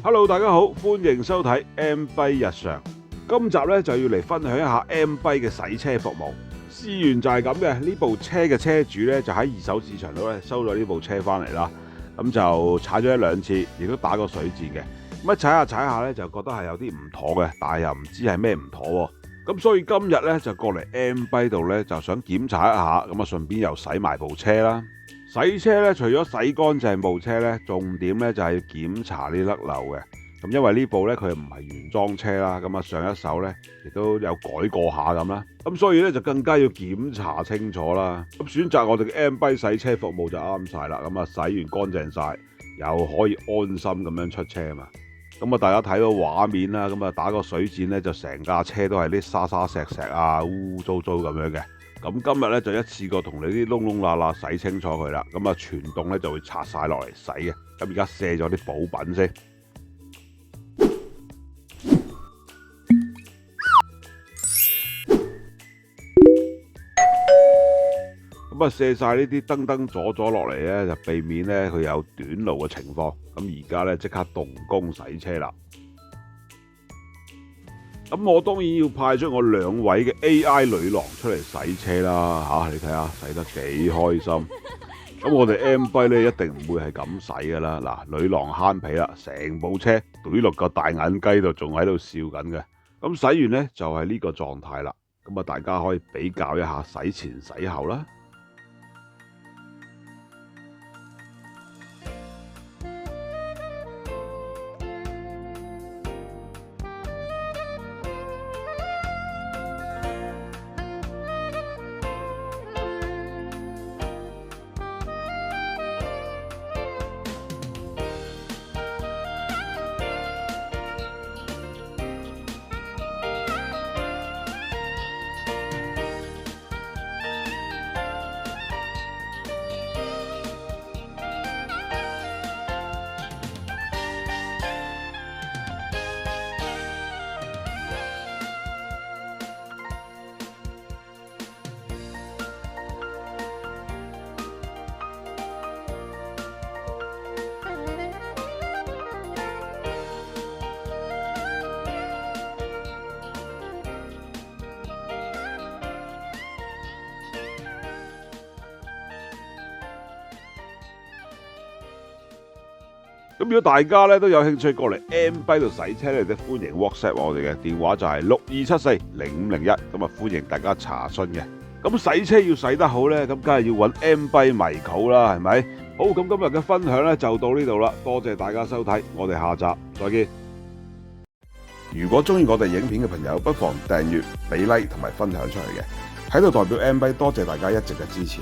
Hello， 大家好，歡迎收睇 M-Byte 日常。今集咧就要嚟分享一下 M-Byte 嘅洗車服務。事緣就係咁嘅，呢部車嘅車主咧就喺二手市場度咧收咗呢部車翻嚟啦。咁就踩咗一兩次，亦都打過水戰嘅。咁一踩下咧就覺得係有啲唔妥嘅，但係又唔知係咩唔妥喎。咁所以今日咧就過嚟 M-Byte 度咧就想檢查一下，咁啊順便又洗埋部車啦。洗車咧，除咗洗乾淨部車咧，重點咧就係要檢查呢甩漏嘅。咁因為呢部咧佢唔係原裝車啦，咁啊上一手咧亦都有改過下咁啦。咁所以咧就更加要檢查清楚啦。咁選擇我哋嘅 M-Byte 洗車服務就啱晒啦。咁啊洗完乾淨晒，又可以安心咁樣出車啊嘛。咁啊大家睇到畫面啦，咁啊打個水戰咧就成架車都係啲沙沙石石啊，污污糟糟咁樣嘅。咁今日咧就一次過同你啲窿窿罅罅洗清楚佢啦，咁啊全棟咧就會拆晒落嚟洗嘅。咁而家卸咗啲補品先，咁啊卸晒呢啲燈燈阻落嚟咧，就避免咧佢有短路嘅情況。咁而家咧即刻動工洗車啦。咁我當然要派出我兩位嘅 AI 女郎出嚟洗車啦嚇，你睇下洗得幾開心。咁我哋 M-Byte 咧一定唔會係咁洗噶啦。嗱，女郎慳皮啦，成部車懟落個大眼雞度，仲喺度笑緊嘅。咁洗完咧就係呢個狀態啦。咁啊大家可以比較一下洗前洗後啦。咁如果大家咧都有興趣過嚟 M-Byte 度洗車咧，就歡迎 WhatsApp 我哋嘅電話就係62740501，咁啊歡迎大家查詢嘅。咁洗車要洗得好咧，咁梗係要揾 M-Byte 迷購啦，係咪？好，咁今日嘅分享咧就到呢度啦，多謝大家收睇，我哋下集再見。如果中意我哋影片嘅朋友，不妨訂閱、俾 like 同埋分享出去嘅，喺度代表 M-Byte 多謝大家一直嘅支持。